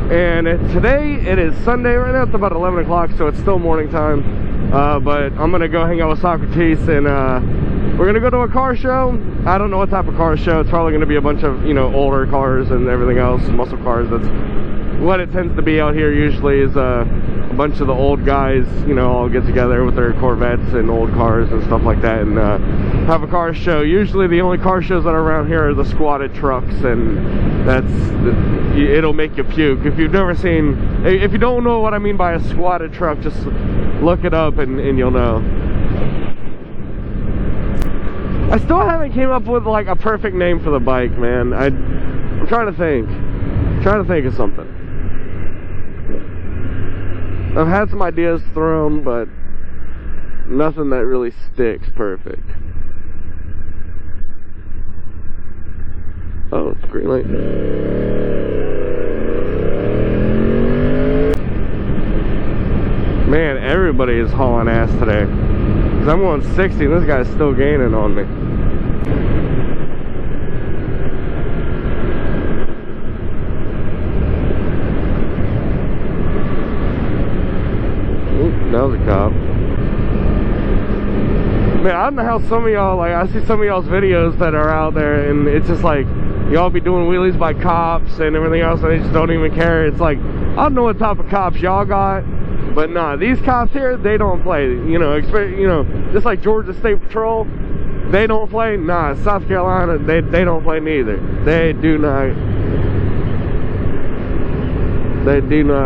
And today it is Sunday. Right now it's about 11 o'clock, so it's still morning time. But I'm gonna go hang out with Socrates, and we're gonna go to a car show. I don't know what type of car show. It's probably gonna be a bunch of, you know, older cars and everything else, muscle cars. That's what it tends to be out here usually, is a bunch of the old guys, you know, all get together with their Corvettes and old cars and stuff like that, and have a car show. Usually the only car shows that are around here are the squatted trucks, and it'll make you puke. If you've never seen, if you don't know what I mean by a squatted truck, just look it up and you'll know. I still haven't came up with like a perfect name for the bike, man. I'm trying to think of something. I've had some ideas thrown, but nothing that really sticks perfect. Oh, it's green light. Man, everybody is hauling ass today. 'Cause I'm going 60 and this guy's still gaining on me. That was a cop. Man, I don't know how some of y'all, like, I see some of y'all's videos that are out there, and it's just like, y'all be doing wheelies by cops and everything else, and they just don't even care. It's like, I don't know what type of cops y'all got, but nah, these cops here, they don't play. You know, just like Georgia State Patrol, they don't play. Nah, South Carolina, they don't play neither. They do not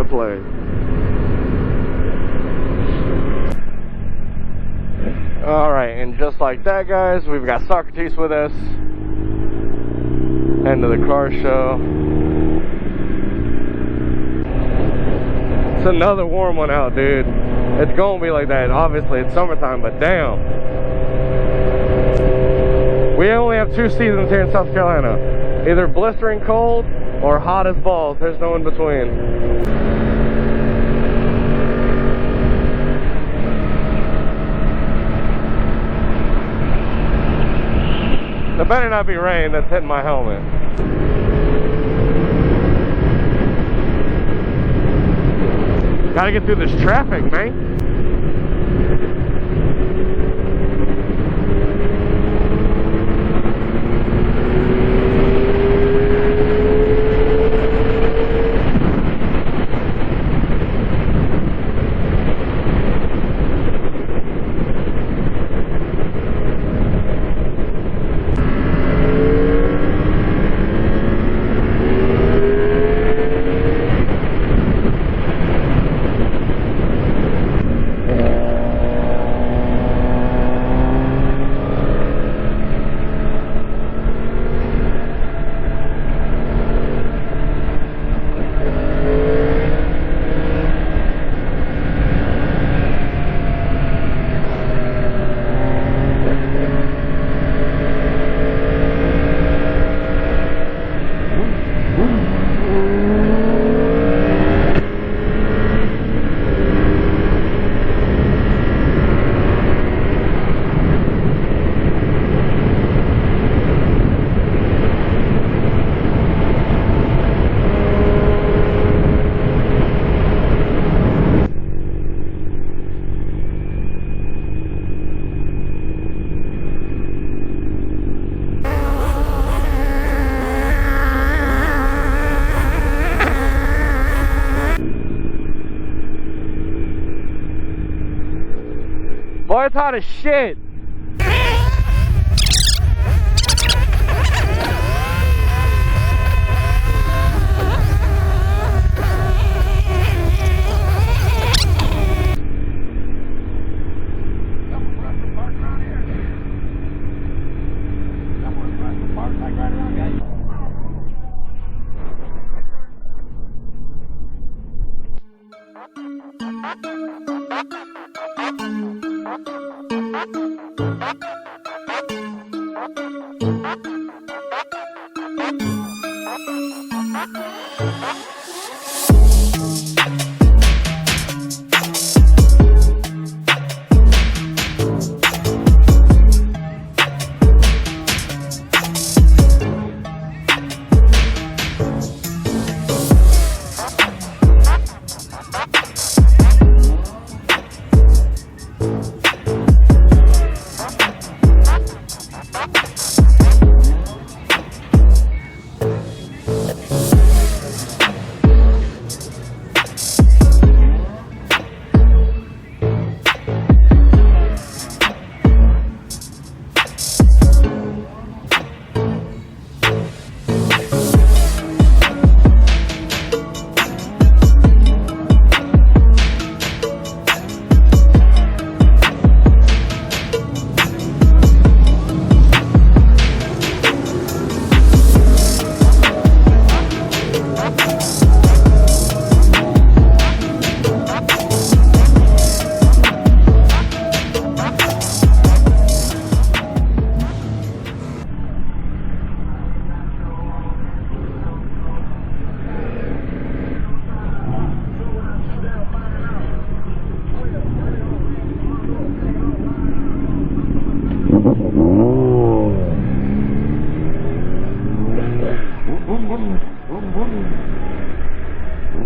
play. Alright, and just like that, guys, we've got Socrates with us. End of the car show. It's another warm one out, dude. It's gonna be like that. Obviously, it's summertime, but damn. We only have 2 seasons here in South Carolina. Either blistering cold or hot as balls. There's no in between. It better not be rain that's hitting my helmet. Gotta get through this traffic, man. Boy, it's hot as shit.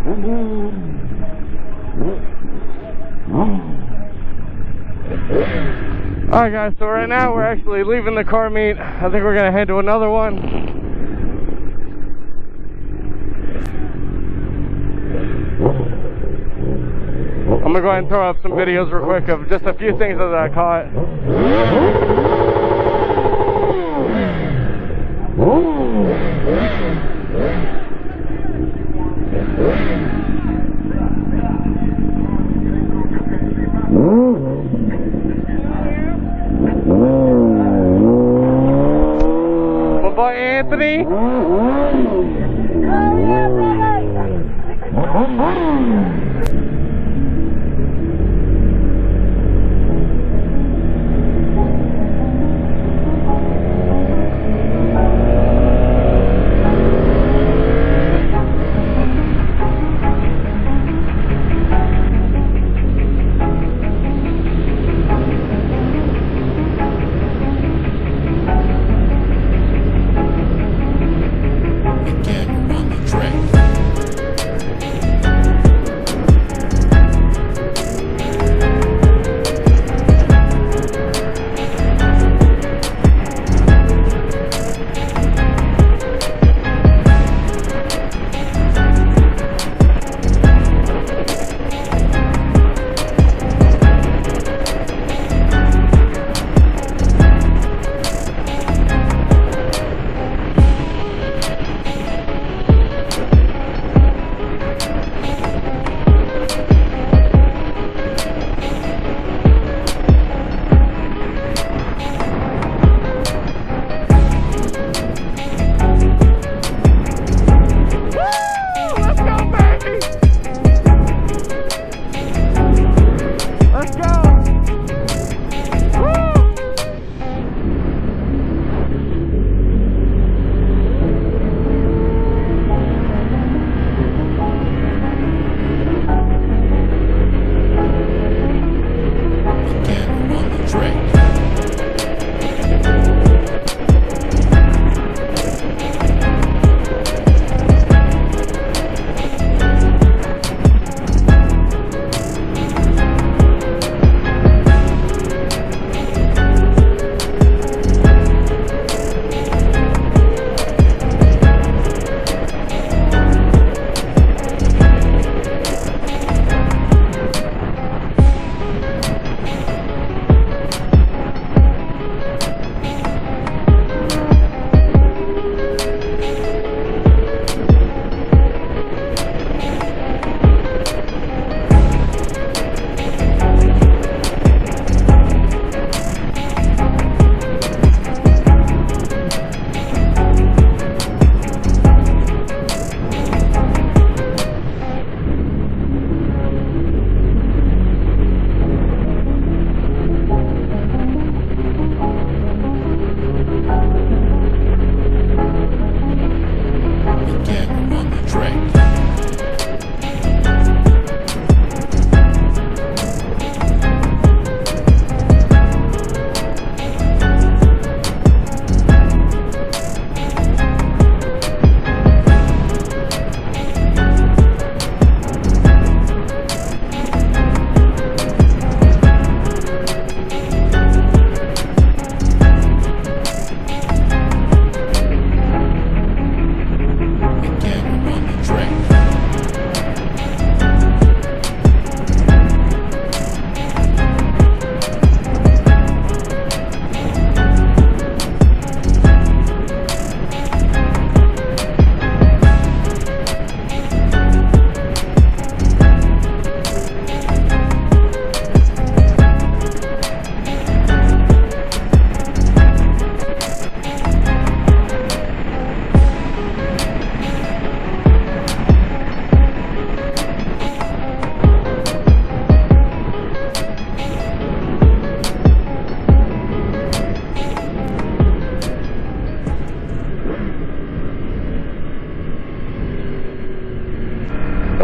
Alright guys, so right now we're actually leaving the car meet. I think we're gonna head to another one. I'm gonna go ahead and throw up some videos real quick of just a few things that I caught. My boy Anthony.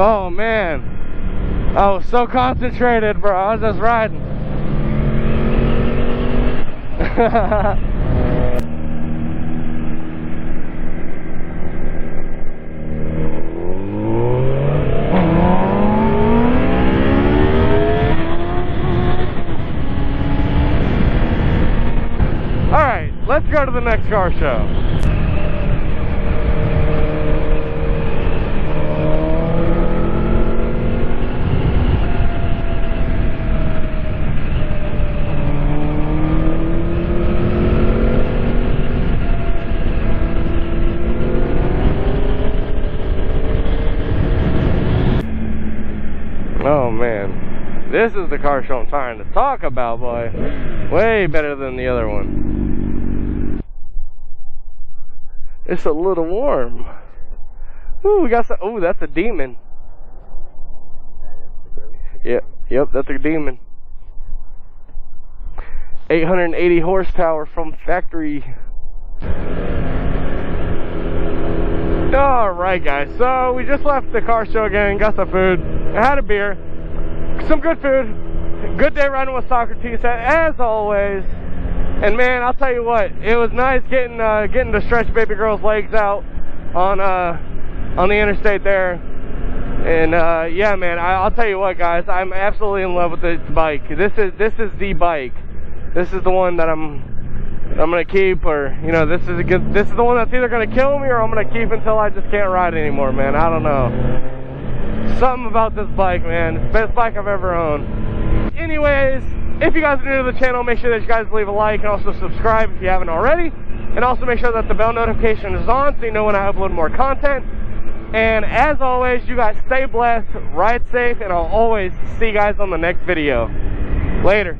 Oh man, I was so concentrated, bro. I was just riding. to the next car show. Oh man, this is the car show I'm trying to talk about, boy. Way better than the other one. It's a little warm. Ooh, we got some. Ooh, that's a demon. Yep, that's a demon. 880 horsepower from factory. Alright guys, so we just left the car show again, got some food, I had a beer, some good food, good day riding with Socrates as always. And man, I'll tell you what, it was nice getting to stretch baby girl's legs out on the interstate there. And yeah man, I'll tell you what guys, I'm absolutely in love with this bike. This is the bike. This is the one that I'm gonna keep, or you know, this is the one that's either gonna kill me or I'm gonna keep until I just can't ride anymore, man. I don't know. Something about this bike, man. It's the best bike I've ever owned. Anyways, if you guys are new to the channel, make sure that you guys leave a like and also subscribe if you haven't already. And also make sure that the bell notification is on so you know when I upload more content. And as always, you guys stay blessed, ride safe, and I'll always see you guys on the next video. Later.